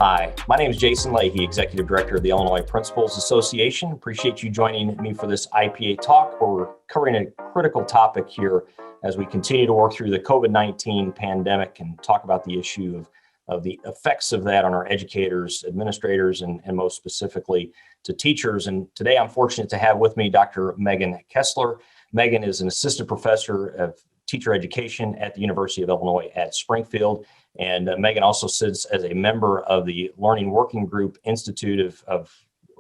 Hi, my name is Jason Leahy, Executive Director of the Illinois Principals Association. Appreciate you joining me for this IPA talk, where we're covering a critical topic here as we continue to work through the COVID-19 pandemic and talk about the issue of the effects of that on our educators, administrators, and most specifically to teachers. And today I'm fortunate to have with me Dr. Megan Kessler. Megan is an assistant professor of teacher education at the University of Illinois at Springfield. And Megan also sits as a member of the Learning Working Group Institute of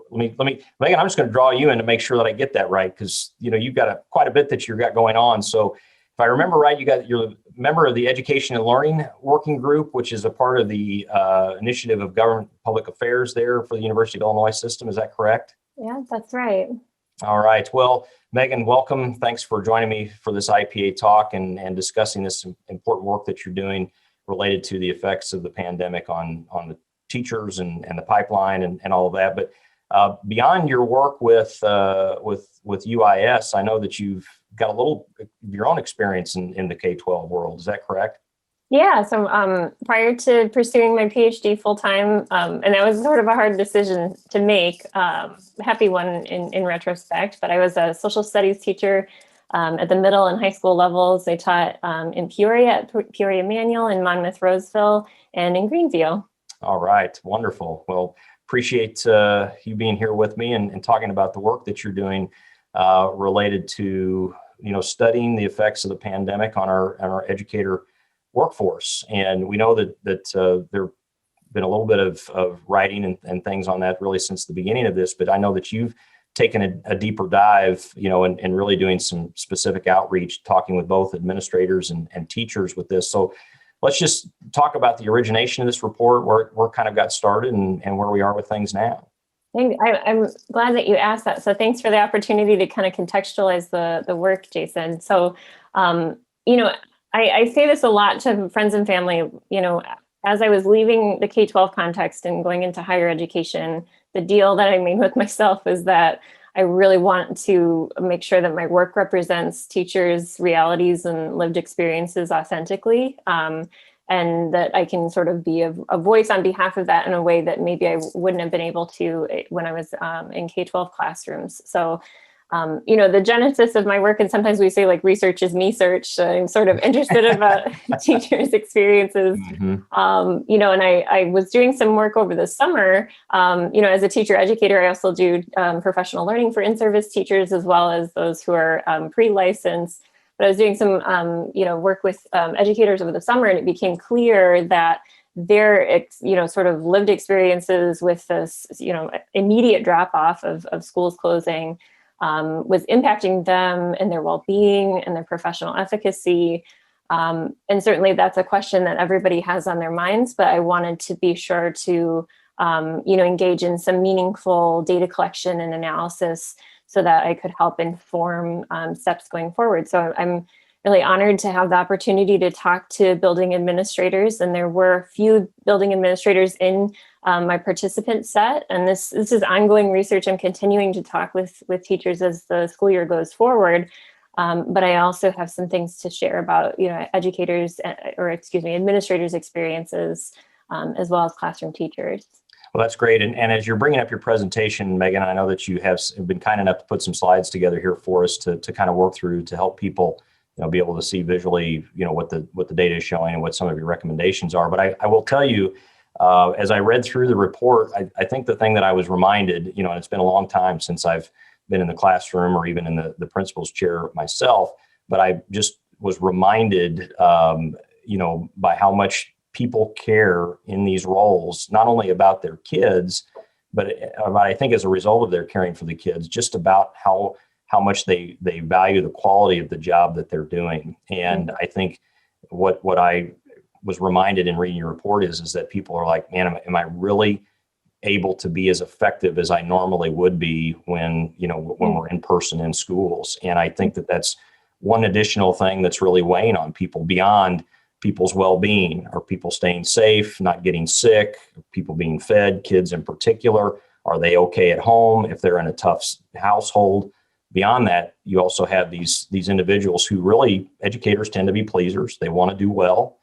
Megan, I'm just going to draw you in to make sure that I get that right, because you've got quite a bit that you've got going on. So if I remember right, you're a member of the Education and Learning Working Group, which is a part of the Initiative of Government Public Affairs there for the University of Illinois system. Is that correct? Yeah, that's right. All right. Well, Megan, welcome. Thanks for joining me for this IPA talk and discussing this important work that you're doing related to the effects of the pandemic on the teachers and the pipeline and all of that. But beyond your work with UIS, I know that you've got a little of your own experience in the K-12 world. Is that correct? Yeah. So prior to pursuing my PhD full time, and that was sort of a hard decision to make, happy one in retrospect, but I was a social studies teacher at the middle and high school levels. I taught in Peoria at Peoria Manual, in Monmouth Roseville, and in Greenville. All right. Wonderful. Well, appreciate you being here with me and talking about the work that you're doing related to, studying the effects of the pandemic on our educator workforce. And we know that there have been a little bit of writing and things on that really since the beginning of this, but I know that you've taken a deeper dive, and really doing some specific outreach, talking with both administrators and teachers with this. So let's just talk about the origination of this report, where it kind of got started and where we are with things now. I'm glad that you asked that. So thanks for the opportunity to kind of contextualize the work, Jason. So, I say this a lot to friends and family, as I was leaving the K-12 context and going into higher education, the deal that I made with myself is that I really want to make sure that my work represents teachers' realities and lived experiences authentically, and that I can sort of be a voice on behalf of that in a way that maybe I wouldn't have been able to when I was in K-12 classrooms. So the genesis of my work, and sometimes we say like research is me search. I'm sort of interested about teachers' experiences, and I was doing some work over the summer. As a teacher educator, I also do professional learning for in-service teachers, as well as those who are pre-licensed. But I was doing some, work with educators over the summer, and it became clear that their, sort of lived experiences with this, immediate drop off of schools closing was impacting them and their well-being and their professional efficacy. And certainly that's a question that everybody has on their minds, but I wanted to be sure to, engage in some meaningful data collection and analysis so that I could help inform steps going forward. So I'm really honored to have the opportunity to talk to building administrators, and there were a few building administrators in my participant set. And this is ongoing research. I'm continuing to talk with teachers as the school year goes forward. But I also have some things to share about, administrators' experiences, as well as classroom teachers. Well, that's great. And as you're bringing up your presentation, Megan, I know that you have been kind enough to put some slides together here for us to kind of work through to help people, be able to see visually, what the data is showing and what some of your recommendations are. But I will tell you, as I read through the report, I think the thing that I was reminded, and it's been a long time since I've been in the classroom or even in the principal's chair myself, but I just was reminded, by how much people care in these roles, not only about their kids, but I think as a result of their caring for the kids, just about how much they value the quality of the job that they're doing. And I think what I was reminded in reading your report is that people are like, man, am I really able to be as effective as I normally would be when we're in person in schools? And I think that that's one additional thing that's really weighing on people beyond people's well-being. Are people staying safe, not getting sick? Are people being fed, kids in particular? Are they okay at home if they're in a tough household? Beyond that, you also have these individuals who really, educators tend to be pleasers. They want to do well.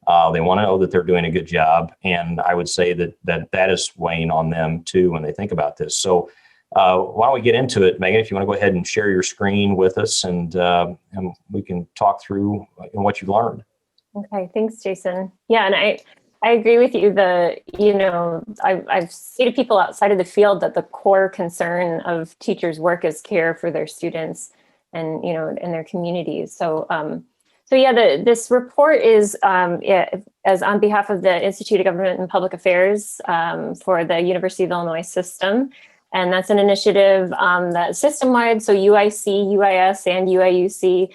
They want to know that they're doing a good job. And I would say that is weighing on them too when they think about this. So why don't we get into it, Megan, if you want to go ahead and share your screen with us, and we can talk through what you learned. Okay, thanks, Jason. Yeah, and I agree with you. I've seen to people outside of the field that the core concern of teachers' work is care for their students and, and their communities. This report is as on behalf of the Institute of Government and Public Affairs for the University of Illinois system. And that's an initiative that's system-wide. So UIC, UIS, and UIUC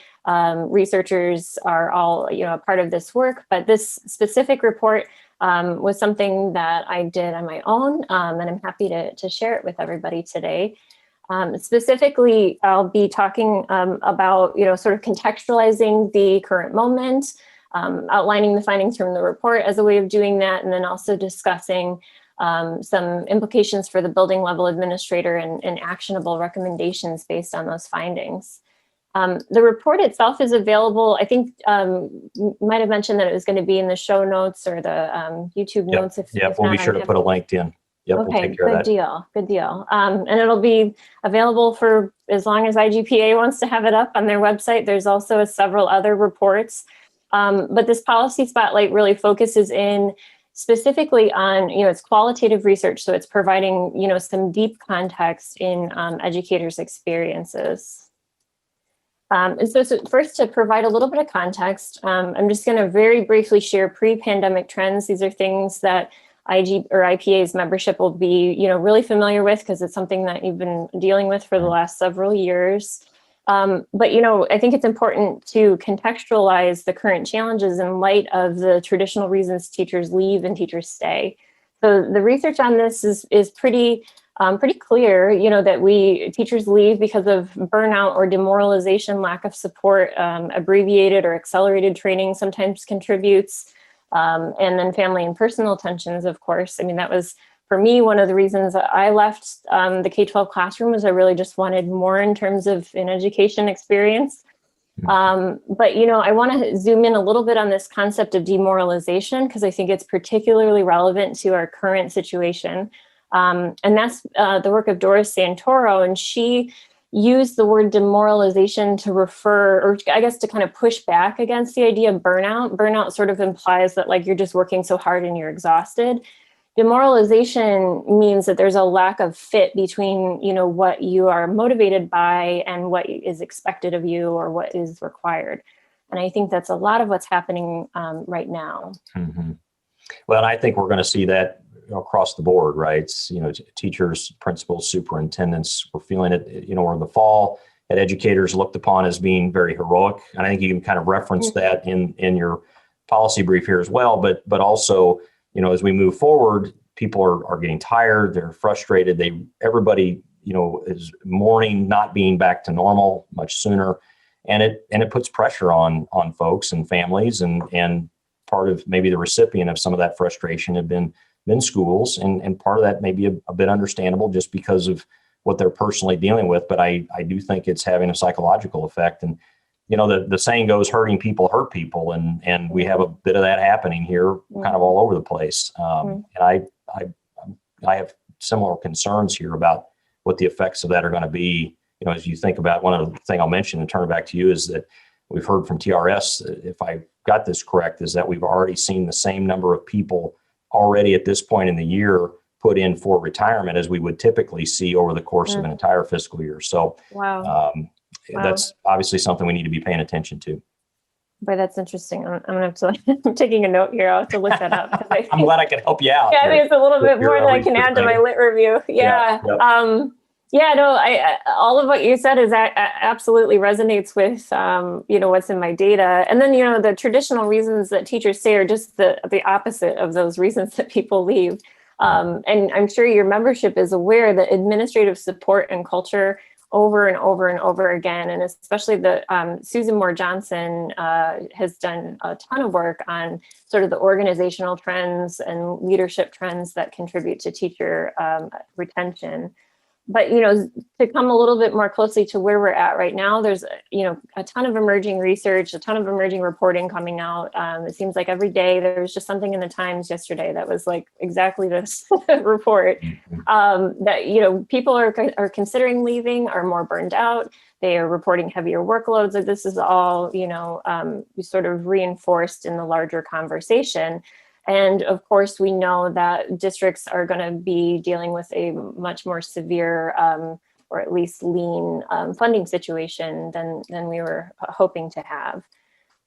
researchers are all, a part of this work. But this specific report was something that I did on my own, and I'm happy to share it with everybody today. Specifically, I'll be talking about, sort of contextualizing the current moment, outlining the findings from the report as a way of doing that, and then also discussing some implications for the building level administrator and actionable recommendations based on those findings. The report itself is available. I think you might have mentioned that it was going to be in the show notes or the YouTube notes. If we'll be sure to put a link in. Yep, okay, we'll take care of that. Good deal. And it'll be available for as long as IGPA wants to have it up on their website. There's also several other reports. But this policy spotlight really focuses in specifically on, it's qualitative research. So it's providing, some deep context in educators' experiences. And so first, to provide a little bit of context, I'm just going to very briefly share pre-pandemic trends. These are things that IPA's membership will be, really familiar with because it's something that you've been dealing with for the last several years. But, I think it's important to contextualize the current challenges in light of the traditional reasons teachers leave and teachers stay. So the research on this is pretty clear, that teachers leave because of burnout or demoralization, lack of support, abbreviated or accelerated training sometimes contributes, and then family and personal tensions, of course. I mean, that was, for me, one of the reasons that I left the K-12 classroom was I really just wanted more in terms of an education experience. But, I want to zoom in a little bit on this concept of demoralization because I think it's particularly relevant to our current situation. And that's the work of Doris Santoro, and she used the word demoralization to refer, or I guess to kind of push back against the idea of burnout. Burnout sort of implies that like you're just working so hard and you're exhausted. Demoralization means that there's a lack of fit between, what you are motivated by and what is expected of you or what is required. And I think that's a lot of what's happening right now. Mm-hmm. Well, and I think we're going to see that across the board, right? Teachers, principals, superintendents, we're feeling it, or in the fall, that educators looked upon as being very heroic. And I think you can kind of reference that in your policy brief here as well, but also, as we move forward, people are getting tired, they're frustrated, everybody, is mourning not being back to normal much sooner. And it puts pressure on folks and families, and part of maybe the recipient of some of that frustration have been schools, and part of that may be a bit understandable just because of what they're personally dealing with. But I do think it's having a psychological effect. And, the saying goes, hurting people hurt people. And we have a bit of that happening here kind of all over the place. And I have similar concerns here about what the effects of that are going to be. As you think about, one of the things I'll mention and turn it back to you is that we've heard from TRS, if I got this correct, is that we've already seen the same number of people already at this point in the year put in for retirement as we would typically see over the course of an entire fiscal year. So that's obviously something we need to be paying attention to. Boy, that's interesting. I'm gonna have to, I'm taking a note here. I'll have to look that up. I'm glad I can help you out. Yeah, I think it's a little bit more than I can add to my lit review. Yeah. All of what you said is absolutely resonates with, what's in my data. And then, the traditional reasons that teachers say are just the opposite of those reasons that people leave. And I'm sure your membership is aware that administrative support and culture over and over and over again, and especially Susan Moore Johnson has done a ton of work on sort of the organizational trends and leadership trends that contribute to teacher retention. but, to come a little bit more closely to where we're at right now, there's, a ton of emerging research, a ton of emerging reporting coming out. It seems like every day there was just something in the Times yesterday that was like exactly this report, that, people are considering leaving, are more burned out. They are reporting heavier workloads. Like this is all, sort of reinforced in the larger conversation. And of course, we know that districts are going to be dealing with a much more severe, or at least lean funding situation than we were hoping to have.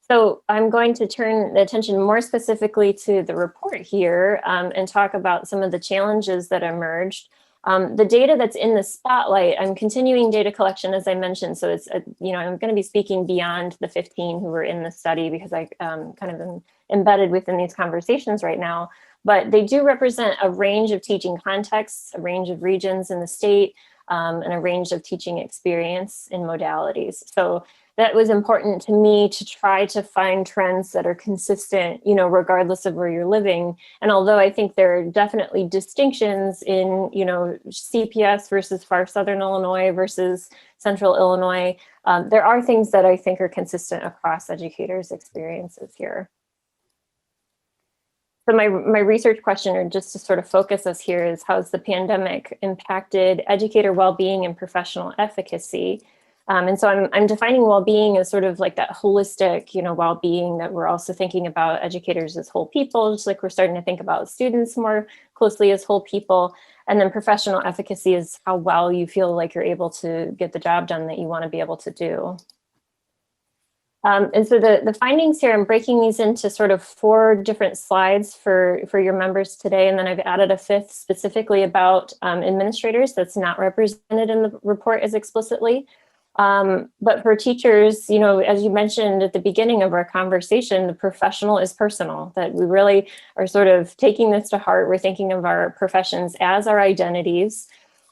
So I'm going to turn the attention more specifically to the report here, and talk about some of the challenges that emerged. The data that's in the spotlight, I'm continuing data collection, as I mentioned. So it's, I'm going to be speaking beyond the 15 who were in the study because I kind of am embedded within these conversations right now. But they do represent a range of teaching contexts, a range of regions in the state, and a range of teaching experience in modalities. So that was important to me to try to find trends that are consistent, regardless of where you're living. And although I think there are definitely distinctions in, CPS versus far Southern Illinois versus Central Illinois, there are things that I think are consistent across educators' experiences here. So my research question, or just to sort of focus us here, is how's the pandemic impacted educator well-being and professional efficacy? And so I'm defining well-being as sort of like that holistic, well-being that we're also thinking about educators as whole people, just like we're starting to think about students more closely as whole people. And then professional efficacy is how well you feel like you're able to get the job done that you want to be able to do. And so the findings here, I'm breaking these into sort of 4 different slides for your members today. And then I've added a 5th specifically about administrators that's not represented in the report as explicitly. But for teachers, as you mentioned at the beginning of our conversation, the professional is personal, that we really are sort of taking this to heart. We're thinking of our professions as our identities.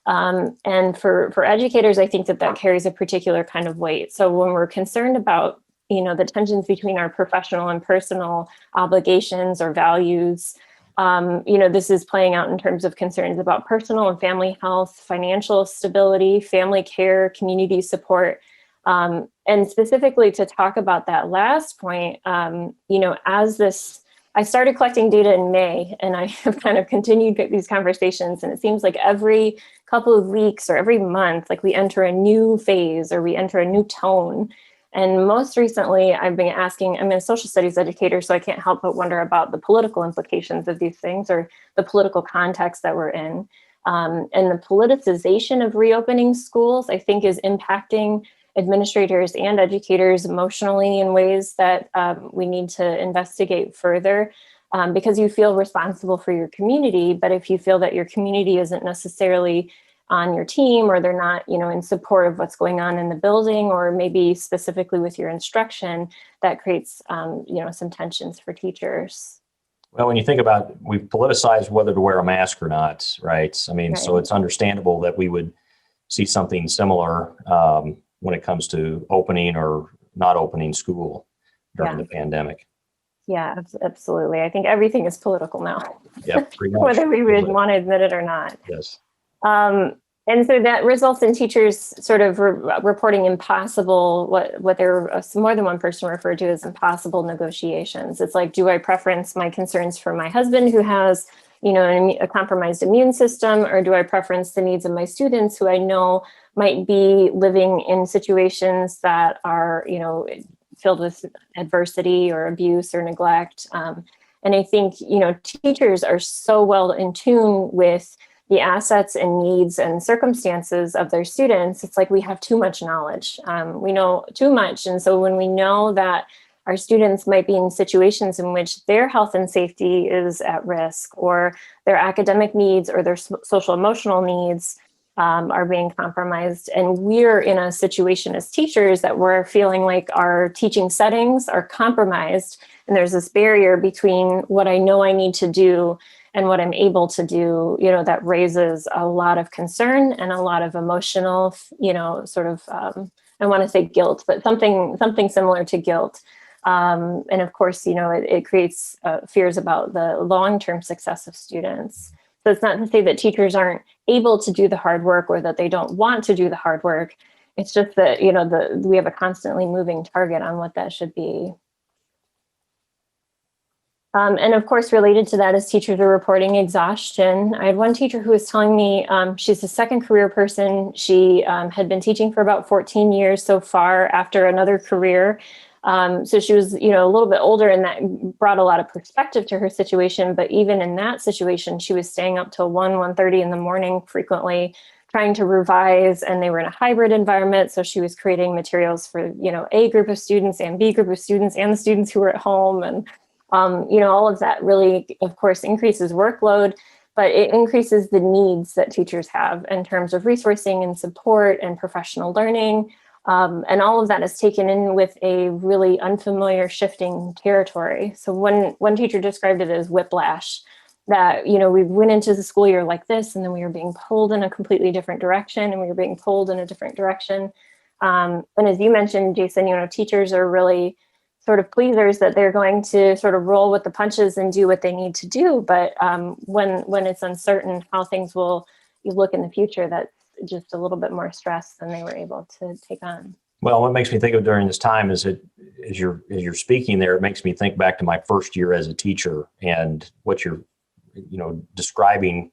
And for educators, I think that carries a particular kind of weight. So when we're concerned about, the tensions between our professional and personal obligations or values, this is playing out in terms of concerns about personal and family health, financial stability, family care, community support. And specifically to talk about that last point, I started collecting data in May, and I have kind of continued these conversations, and it seems like every couple of weeks or every month, like we enter a new phase or we enter a new tone. And most recently, I've been asking, I'm a social studies educator, so I can't help but wonder about the political implications of these things or the political context that we're in. And the politicization of reopening schools, I think, is impacting administrators and educators emotionally in ways that we need to investigate further, because you feel responsible for your community. But if you feel that your community isn't necessarily on your team, or they're not, in support of what's going on in the building, or maybe specifically with your instruction, that creates, some tensions for teachers. Well, when you think about, we've politicized whether to wear a mask or not, right? I mean, Right. So it's understandable that we would see something similar when it comes to opening or not opening school during the pandemic. Yeah, absolutely. I think everything is political now. Yep, pretty much. Whether we would want to admit it or not. Yes. And so that results in teachers sort of reporting impossible, what more than one person referred to as impossible negotiations. It's like, do I preference my concerns for my husband who has, a compromised immune system, or do I preference the needs of my students who I know might be living in situations that are, filled with adversity or abuse or neglect? And I think, teachers are so well in tune with the assets and needs and circumstances of their students. It's like we have too much knowledge. We know too much. And so when we know that our students might be in situations in which their health and safety is at risk, or their academic needs or their social emotional needs are being compromised, and we're in a situation as teachers that we're feeling like our teaching settings are compromised, and there's this barrier between what I know I need to do and what I'm able to do, that raises a lot of concern and a lot of emotional, sort of, I want to say guilt, but something similar to guilt. And of course, it creates fears about the long-term success of students. So it's not to say that teachers aren't able to do the hard work or that they don't want to do the hard work. It's just that, we have a constantly moving target on what that should be. And of course, related to that is teachers are reporting exhaustion. I had one teacher who was telling me she's a second career person. She had been teaching for about 14 years so far after another career. So she was, a little bit older, and that brought a lot of perspective to her situation. But even in that situation, she was staying up till 1:30 in the morning frequently, trying to revise, and they were in a hybrid environment. So she was creating materials for, A group of students and B group of students and the students who were at home. And all of that really, of course, increases workload, but it increases the needs that teachers have in terms of resourcing and support and professional learning. And all of that is taken in with a really unfamiliar shifting territory. So one teacher described it as whiplash, that, we went into the school year like this, and then we were being pulled in a completely different direction, and we were being pulled in a different direction. And as you mentioned, Jason, teachers are really sort of pleasers that they're going to sort of roll with the punches and do what they need to do. But when it's uncertain how things will look in the future, that's just a little bit more stress than they were able to take on. Well, what makes me think of during this time is that as you're speaking there, it makes me think back to my first year as a teacher and what you're, describing.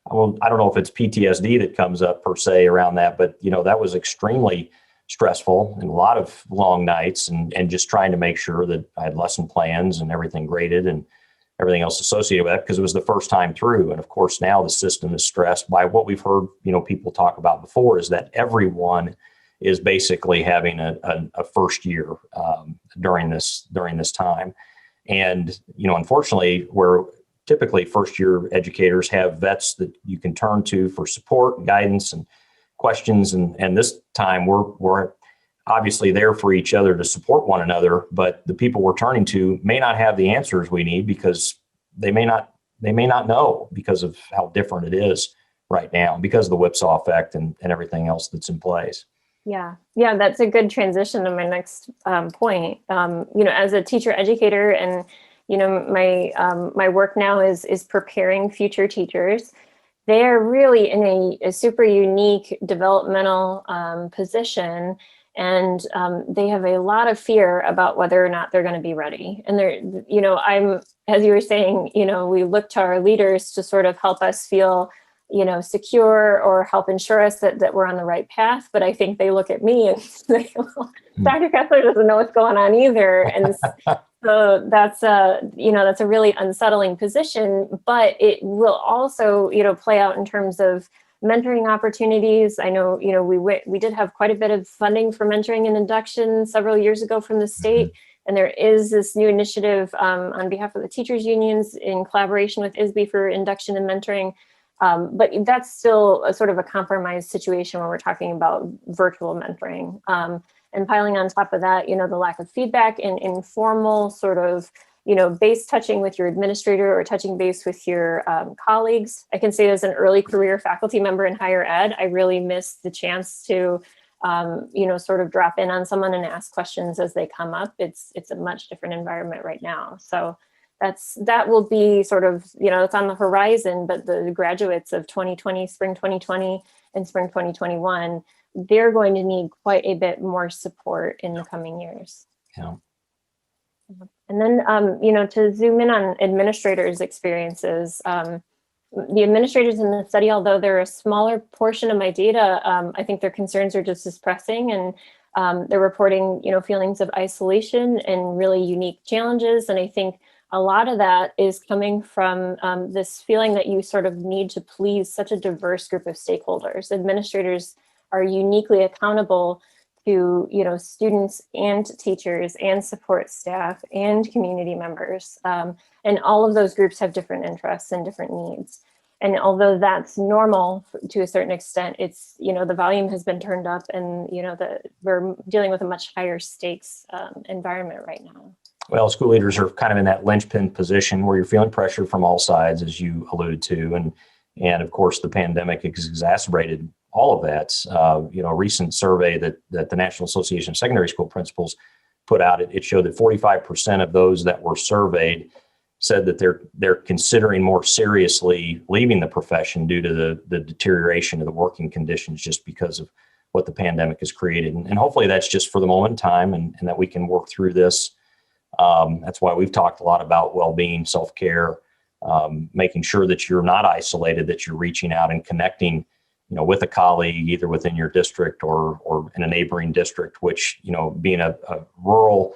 Well, I don't know if it's PTSD that comes up per se around that, but that was extremely stressful and a lot of long nights and just trying to make sure that I had lesson plans and everything graded and everything else associated with that, because it was the first time through. And of course, now the system is stressed by what we've heard, people talk about before, is that everyone is basically having a first year during this time. And, unfortunately, where typically first year educators have vets that you can turn to for support and guidance and questions. And this time we're obviously there for each other to support one another, but the people we're turning to may not have the answers we need because they may not know because of how different it is right now, because of the whipsaw effect and everything else that's in place. Yeah, that's a good transition to my next point. As a teacher educator, and my work now is preparing future teachers. They're really in a super unique developmental position, and they have a lot of fear about whether or not they're going to be ready. And as you were saying, we look to our leaders to sort of help us feel, secure or help ensure us that we're on the right path. But I think they look at me and say, well, Dr. Kessler doesn't know what's going on either. And so that's a really unsettling position, but it will also, play out in terms of mentoring opportunities. I know, we did have quite a bit of funding for mentoring and induction several years ago from the state. And there is this new initiative on behalf of the teachers unions in collaboration with ISB for induction and mentoring. But that's still a sort of a compromised situation when we're talking about virtual mentoring. And piling on top of that, the lack of feedback and informal sort of, base touching with your administrator or touching base with your colleagues. I can say as an early career faculty member in higher ed, I really missed the chance to, sort of drop in on someone and ask questions as they come up. It's a much different environment right now. So that will be sort of, it's on the horizon, but the graduates of 2020, spring 2020 and spring 2021, they're going to need quite a bit more support in the coming years. Yeah. And then, to zoom in on administrators' experiences, the administrators in the study, although they're a smaller portion of my data, I think their concerns are just as pressing, and they're reporting, feelings of isolation and really unique challenges. And I think a lot of that is coming from this feeling that you sort of need to please such a diverse group of stakeholders. Administrators are uniquely accountable to, students and teachers and support staff and community members. And all of those groups have different interests and different needs. And although that's normal to a certain extent, it's, the volume has been turned up, and, we're dealing with a much higher stakes environment right now. Well, school leaders are kind of in that linchpin position where you're feeling pressure from all sides, as you alluded to. And of course, the pandemic has exacerbated all of that. A recent survey that the National Association of Secondary School Principals put out, it showed that 45% of those that were surveyed said that they're considering more seriously leaving the profession due to the deterioration of the working conditions just because of what the pandemic has created. And hopefully that's just for the moment in time, and that we can work through this. That's why we've talked a lot about well-being, self-care, making sure that you're not isolated, that you're reaching out and connecting, with a colleague, either within your district or in a neighboring district, which, being a rural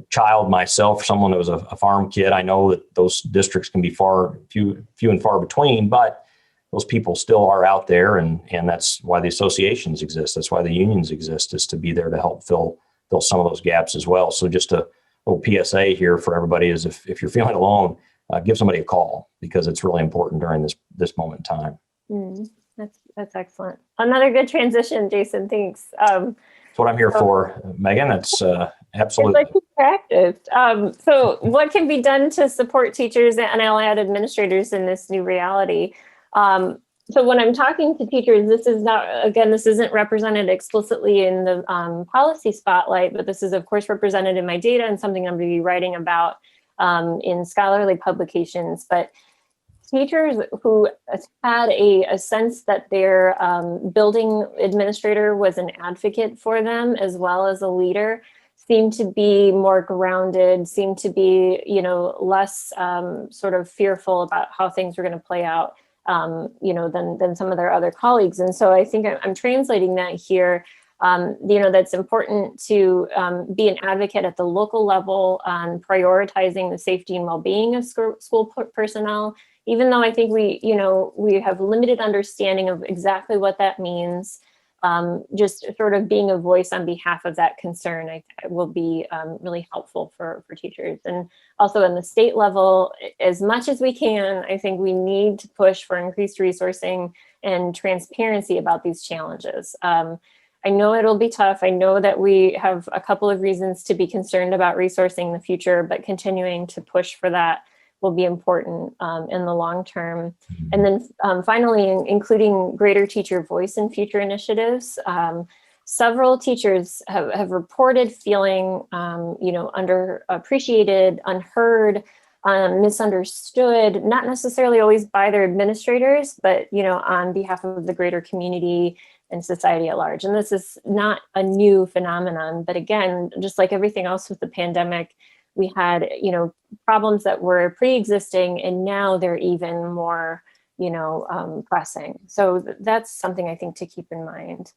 child myself, someone that was a farm kid, I know that those districts can be few and far between, but those people still are out there, and that's why the associations exist. That's why the unions exist, is to be there to help fill some of those gaps as well. So just a little PSA here for everybody is if you're feeling alone, give somebody a call, because it's really important during this moment in time. That's excellent. Another good transition, Jason. Thanks. That's what I'm here for, Megan. That's absolutely. It's like practice. So what can be done to support teachers and I'll add administrators in this new reality? So when I'm talking to teachers, this isn't represented explicitly in the policy spotlight, but this is of course represented in my data and something I'm going to be writing about in scholarly publications. But teachers who had a sense that their building administrator was an advocate for them as well as a leader seem to be more grounded, seem to be, less sort of fearful about how things were going to play out, than some of their other colleagues. And so I think I'm translating that here. That's important to be an advocate at the local level on prioritizing the safety and well-being of school personnel, even though I think we have limited understanding of exactly what that means. Just sort of being a voice on behalf of that concern, I will be really helpful for teachers. And also in the state level, as much as we can, I think we need to push for increased resourcing and transparency about these challenges. I know it'll be tough. I know that we have a couple of reasons to be concerned about resourcing in the future, but continuing to push for that will be important in the long term. And then finally, including greater teacher voice in future initiatives. Several teachers have reported feeling, underappreciated, unheard, misunderstood, not necessarily always by their administrators, but, on behalf of the greater community and society at large. And this is not a new phenomenon, but again, just like everything else with the pandemic, we had, problems that were pre-existing, and now they're even more, pressing. So that's something I think to keep in mind.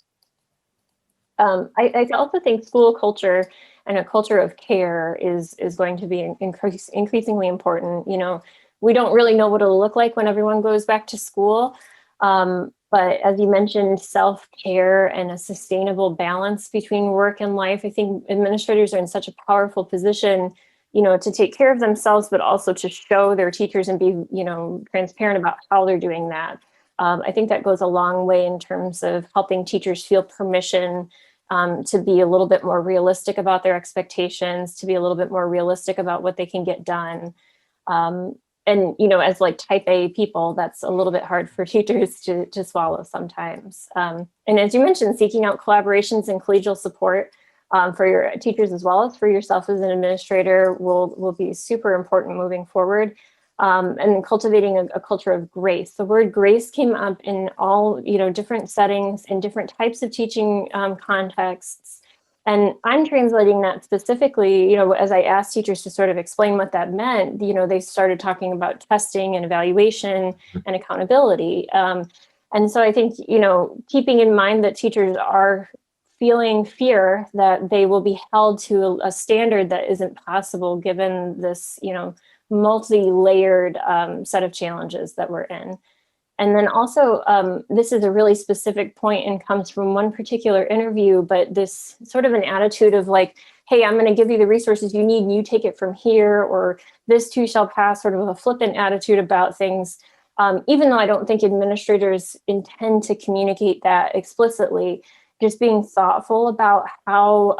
I also think school culture and a culture of care is going to be increasingly important. We don't really know what it'll look like when everyone goes back to school. But as you mentioned, self-care and a sustainable balance between work and life, I think administrators are in such a powerful position, to take care of themselves, but also to show their teachers and be, transparent about how they're doing that. I think that goes a long way in terms of helping teachers feel permission to be a little bit more realistic about their expectations, to be a little bit more realistic about what they can get done. And, as like type A people, that's a little bit hard for teachers to swallow sometimes. And as you mentioned, seeking out collaborations and collegial support for your teachers as well as for yourself as an administrator will be super important moving forward. And cultivating a culture of grace. The word grace came up in all, different settings and different types of teaching contexts. And I'm translating that specifically, as I asked teachers to sort of explain what that meant, they started talking about testing and evaluation and accountability. And so I think, keeping in mind that teachers are feeling fear that they will be held to a standard that isn't possible given this, multi-layered set of challenges that we're in. And then also, this is a really specific point and comes from one particular interview, but this sort of an attitude of like, hey, I'm going to give you the resources you need and you take it from here, or this too shall pass, sort of a flippant attitude about things. Even though I don't think administrators intend to communicate that explicitly, just being thoughtful about how,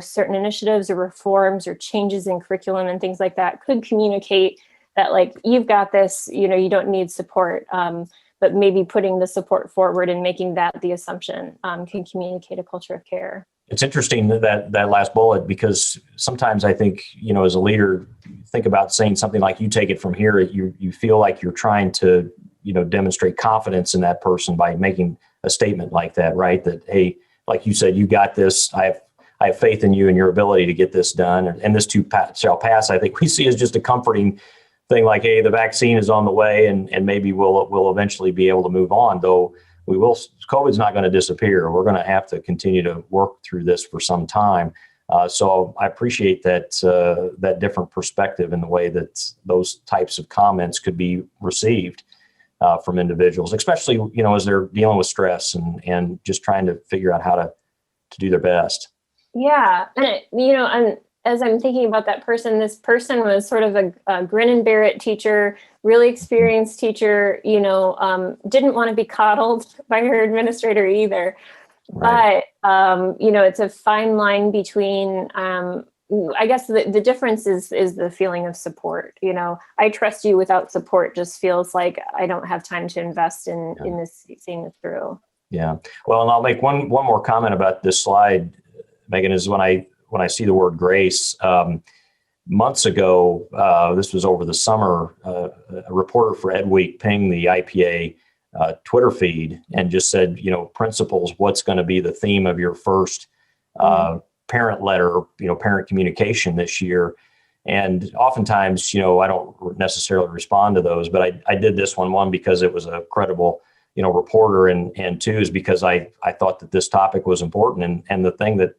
certain initiatives or reforms or changes in curriculum and things like that could communicate that, like, you've got this, you don't need support, but maybe putting the support forward and making that the assumption can communicate a culture of care. It's interesting that last bullet, because sometimes I think, as a leader, think about saying something like, you take it from here. You feel like you're trying to, demonstrate confidence in that person by making a statement like that, right? That, hey, like you said, you got this. I have faith in you and your ability to get this done. And this too shall pass. I think we see as just a comforting thing, like, hey, the vaccine is on the way, and maybe we'll eventually be able to move on, though. COVID's not going to disappear. We're going to have to continue to work through this for some time. So I appreciate that different perspective in the way that those types of comments could be received from individuals, especially, as they're dealing with stress and just trying to figure out how to do their best. Yeah. And as I'm thinking about that person, this person was sort of a grin and bear it teacher, really experienced teacher, didn't want to be coddled by her administrator either. Right. But, it's a fine line between, I guess the difference is the feeling of support. I trust you without support just feels like I don't have time to invest in this, seeing it through. Yeah. Well, and I'll make one more comment about this slide, Megan, is when I see the word grace. Months ago, this was over the summer, a reporter for Ed Week pinged the IPA Twitter feed and just said, principals, what's going to be the theme of your first parent letter, parent communication this year? And oftentimes, I don't necessarily respond to those, but I did this one because it was a credible reporter, and two is because I thought that this topic was important. And the thing that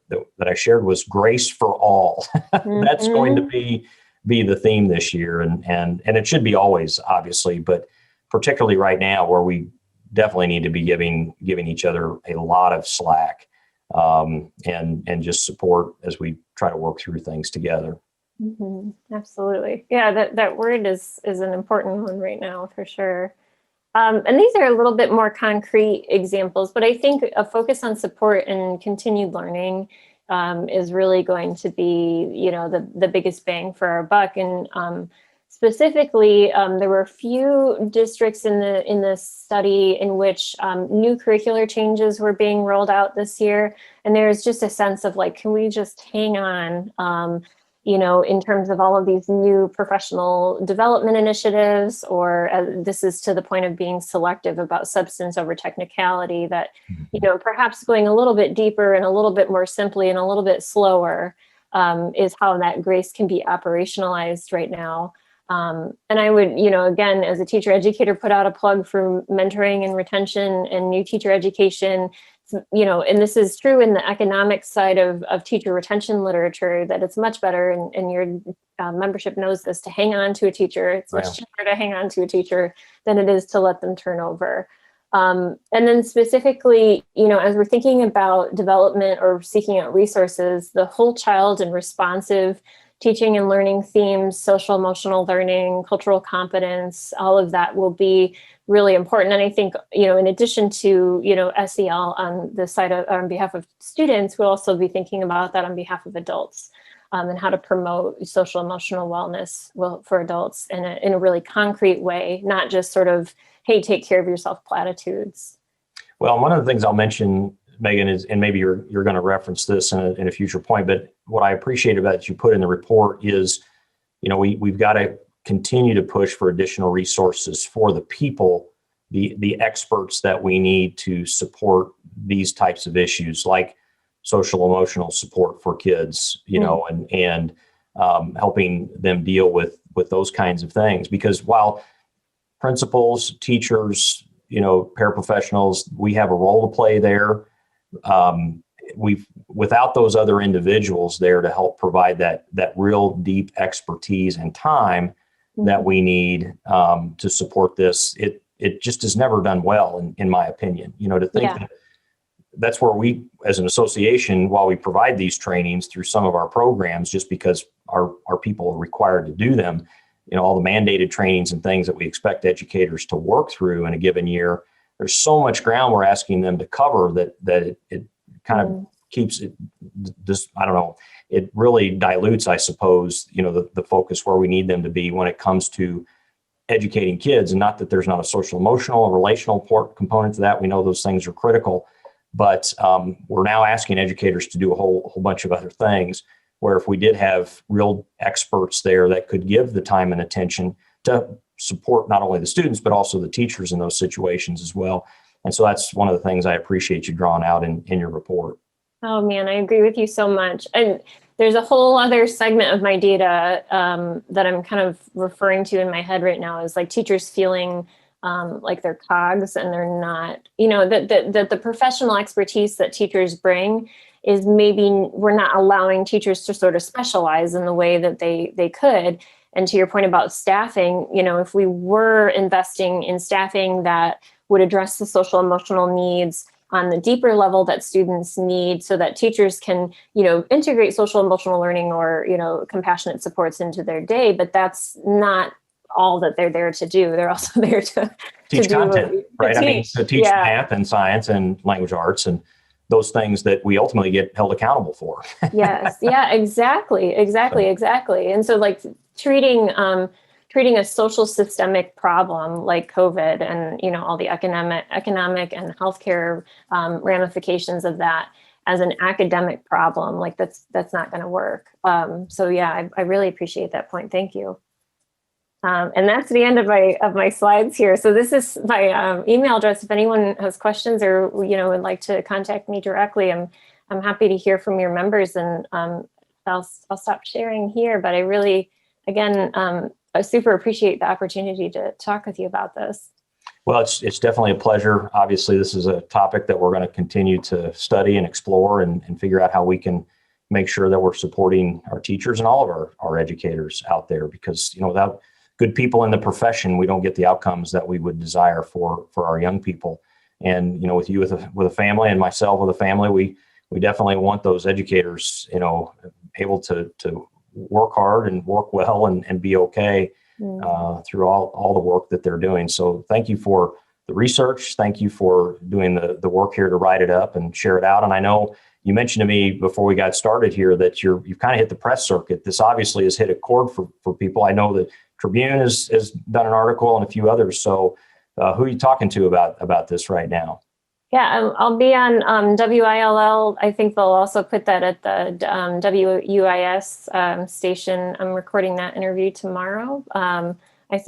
I shared was grace for all. That's going to be the theme this year. And it should be always, obviously, but particularly right now, where we definitely need to be giving each other a lot of slack, and just support as we try to work through things together. Mm-hmm. Absolutely. Yeah, that word is an important one right now, for sure. And these are a little bit more concrete examples, but I think a focus on support and continued learning is really going to be, the biggest bang for our buck. And specifically, there were a few districts in the study in which new curricular changes were being rolled out this year, and there's just a sense of like, can we just hang on? In terms of all of these new professional development initiatives, or this is to the point of being selective about substance over technicality, that, perhaps going a little bit deeper and a little bit more simply and a little bit slower is how that grace can be operationalized right now. And I would, again, as a teacher educator, put out a plug for mentoring and retention and new teacher education. And this is true in the economic side of teacher retention literature, that it's much better, and your membership knows this, to hang on to a teacher. It's much cheaper to hang on to a teacher than it is to let them turn over. And then specifically, as we're thinking about development or seeking out resources, the whole child and responsive teaching and learning themes, social emotional learning, cultural competence, all of that will be really important. And I think, in addition to, SEL on the side on behalf of students, we'll also be thinking about that on behalf of adults, and how to promote social emotional wellness for adults in a really concrete way, not just sort of, hey, take care of yourself platitudes. Well, one of the things I'll mention, Megan, is, and maybe you're going to reference this in a future point, but what I appreciate about that you put in the report is, we've got to continue to push for additional resources for the people, the experts that we need to support these types of issues, like social emotional support for kids, and helping them deal with those kinds of things. Because while principals, teachers, paraprofessionals, we have a role to play there. Without those other individuals there to help provide that real deep expertise and time that we need to support this, it just has never done well, in my opinion. To think that's where we, as an association, while we provide these trainings through some of our programs, just because our people are required to do them, all the mandated trainings and things that we expect educators to work through in a given year, there's so much ground we're asking them to cover that it kind of keeps it, I don't know, it really dilutes, I suppose, the focus where we need them to be when it comes to educating kids. And not that there's not a social emotional and relational component to that. We know those things are critical, But we're now asking educators to do a whole bunch of other things, where if we did have real experts there that could give the time and attention to support not only the students, but also the teachers in those situations as well. And so that's one of the things I appreciate you drawing out in your report. Oh man, I agree with you so much. And there's a whole other segment of my data that I'm kind of referring to in my head right now, is like teachers feeling like they're cogs and they're not, that the professional expertise that teachers bring is maybe we're not allowing teachers to sort of specialize in the way that they could. And to your point about staffing, if we were investing in staffing that would address the social emotional needs on the deeper level that students need, so that teachers can, integrate social emotional learning or, compassionate supports into their day, but that's not all that they're there to do. They're also there to teach content, right? To teach yeah. math and science and language arts and those things that we ultimately get held accountable for. Yes. Yeah, exactly. And so like treating a social systemic problem like COVID and, all the economic and healthcare ramifications of that as an academic problem, like that's not going to work. So yeah, I really appreciate that point. Thank you. And that's the end of my slides here. So this is my email address. If anyone has questions or would like to contact me directly, I'm happy to hear from your members. And I'll stop sharing here. But I really, again, I super appreciate the opportunity to talk with you about this. Well, it's definitely a pleasure. Obviously, this is a topic that we're going to continue to study and explore and figure out how we can make sure that we're supporting our teachers and all of our educators out there, because without good people in the profession, we don't get the outcomes that we would desire for our young people. And with you with a family, and myself with a family, we definitely want those educators able to work hard and work well and be okay through all the work that they're doing. So thank you for the research. Thank you for doing the work here to write it up and share it out. And I know you mentioned to me before we got started here that you've kind of hit the press circuit. This obviously has hit a chord for people. I know that Tribune has done an article and a few others. So who are you talking to about this right now? Yeah, I'll be on WILL. I think they'll also put that at the WUIS station. I'm recording that interview tomorrow. I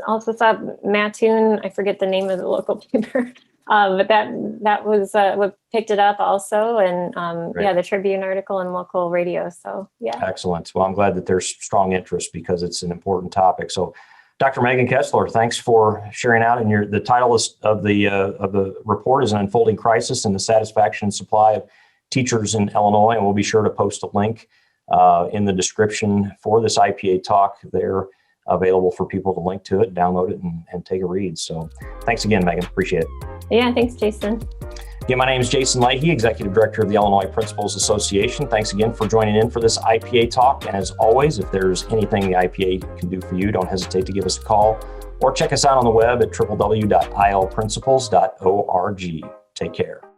also saw Mattoon, I forget the name of the local paper, but that was what picked it up also. And the Tribune article and local radio. So yeah. Excellent. Well, I'm glad that there's strong interest because it's an important topic. So Dr. Megan Kessler, thanks for sharing out. And the title of the report is An Unfolding Crisis in the Satisfaction and Supply of Teachers in Illinois. And we'll be sure to post a link in the description for this IPA talk there, available for people to link to it, download it, and take a read. So thanks again, Megan. Appreciate it. Yeah, thanks, Jason. Again, my name is Jason Leahy, Executive Director of the Illinois Principals Association. Thanks again for joining in for this IPA talk. And as always, if there's anything the IPA can do for you, don't hesitate to give us a call or check us out on the web at www.ilprincipals.org. Take care.